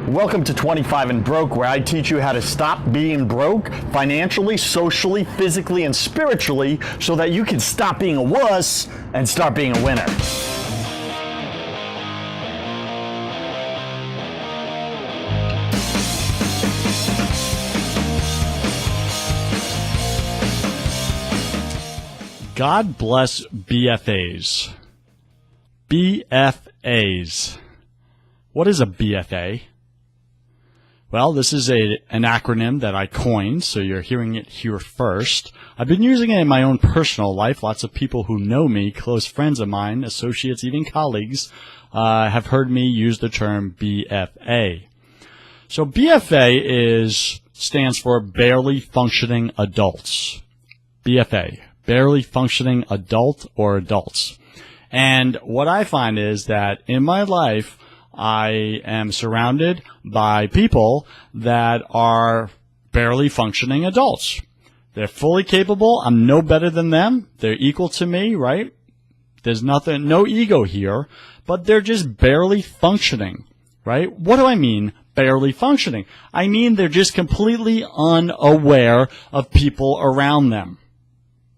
Welcome to 25 and Broke, where I teach you how to stop being broke financially, socially, physically, and spiritually so that you can stop being a wuss and start being a winner. God bless BFAs. BFAs. What is a BFA? Well, this is an acronym that I coined, so you're hearing it here first. I've been using it in my own personal life. Lots of people who know me, close friends of mine, associates, even colleagues, have heard me use the term BFA. So BFA stands for Barely Functioning Adults. BFA, Barely Functioning Adult or Adults. And what I find is that in my life, I am surrounded by people that are barely functioning adults. They're fully capable. I'm no better than them. They're equal to me, right? There's no ego here, but they're just barely functioning, right? What do I mean, barely functioning? I mean they're just completely unaware of people around them.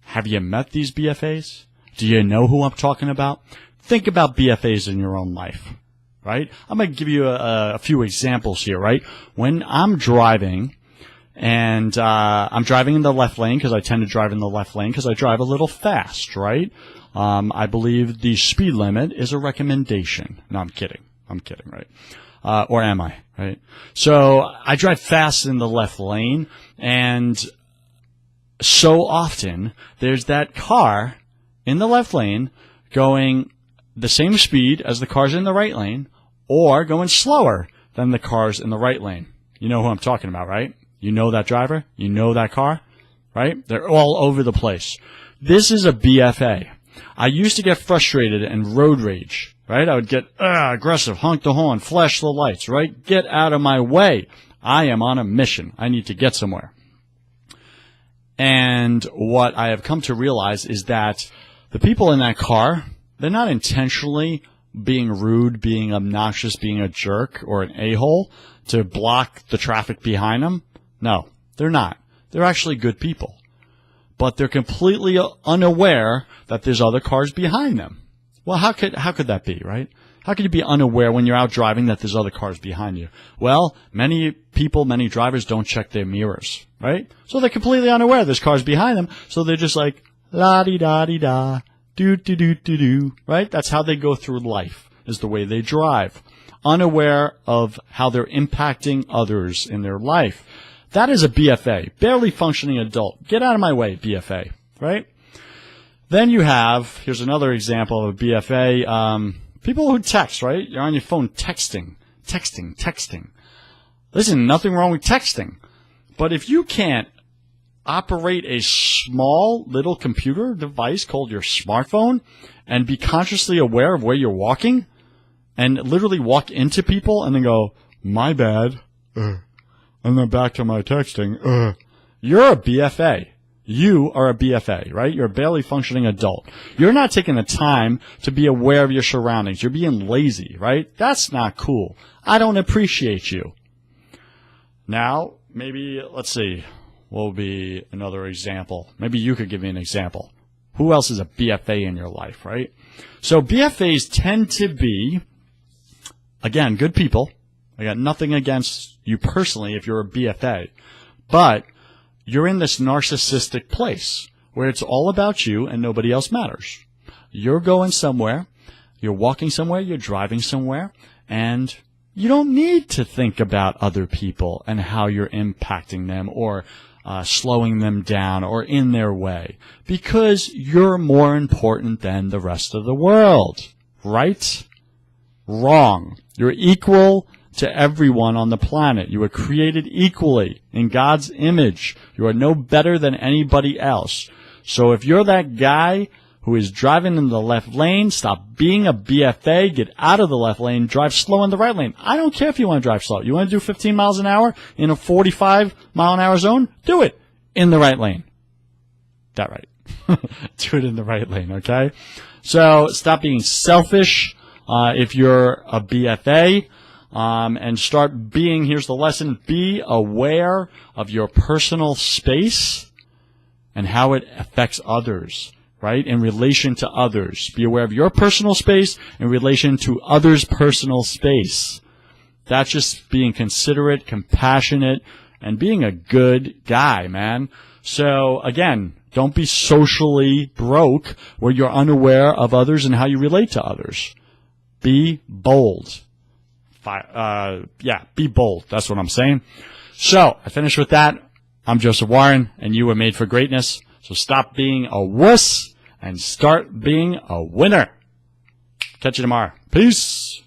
Have you met these BFAs? Do you know who I'm talking about? Think about BFAs in your own life. Right? I'm going to give you a few examples here, right? When I'm driving, and I'm driving in the left lane because I tend to drive in the left lane because I drive a little fast, right? I believe the speed limit is a recommendation. No, I'm kidding, right? Or am I, right? So I drive fast in the left lane, and so often there's that car in the left lane going the same speed as the cars in the right lane, or going slower than the cars in the right lane. You know who I'm talking about, right? You know that driver? You know that car? Right? They're all over the place. This is a BFA. I used to get frustrated and road rage, right? I would get aggressive, honk the horn, flash the lights, right? Get out of my way. I am on a mission. I need to get somewhere. And what I have come to realize is that the people in that car, they're not intentionally being rude, being obnoxious, being a jerk or an a-hole to block the traffic behind them. No, they're not. They're actually good people. But they're completely unaware that there's other cars behind them. Well, how could that be, right? How could you be unaware when you're out driving that there's other cars behind you? Well, many drivers don't check their mirrors, right? So they're completely unaware there's cars behind them, so they're just like, la-di-da-di-da. Do, right? That's how they go through life, is the way they drive, unaware of how they're impacting others in their life. That is a BFA, barely functioning adult. Get out of my way, BFA, right? Then you have, here's another example of a BFA, people who text, right? You're on your phone texting. Listen, nothing wrong with texting. But if you can't operate a small little computer device called your smartphone and be consciously aware of where you're walking and literally walk into people and then go, my bad, and then back to my texting, you're a BFA. You are a BFA, right? You're a barely functioning adult. You're not taking the time to be aware of your surroundings. You're being lazy, right? That's not cool. I don't appreciate you. Now, maybe, let's see. What would be another example? Maybe you could give me an example. Who else is a BFA in your life, right? So BFAs tend to be, again, good people. I got nothing against you personally if you're a BFA. But you're in this narcissistic place where it's all about you and nobody else matters. You're going somewhere, you're walking somewhere, you're driving somewhere, and you don't need to think about other people and how you're impacting them or slowing them down or in their way, because you're more important than the rest of the world, right? Wrong. You're equal to everyone on the planet. You were created equally in God's image. You are no better than anybody else. So if you're that guy who is driving in the left lane, stop being a BFA, get out of the left lane, drive slow in the right lane. I don't care if you want to drive slow. You want to do 15 miles an hour in a 45 mile an hour zone? Do it in the right lane. That right. Do it in the right lane, okay? So stop being selfish. If you're a BFA, and start being, here's the lesson, be aware of your personal space and how it affects others, right? In relation to others. Be aware of your personal space in relation to others' personal space. That's just being considerate, compassionate, and being a good guy, man. So, again, don't be socially broke where you're unaware of others and how you relate to others. Be bold. Be bold. That's what I'm saying. So, I finish with that. I'm Joseph Warren, and you were made for greatness. So stop being a wuss and start being a winner. Catch you tomorrow. Peace.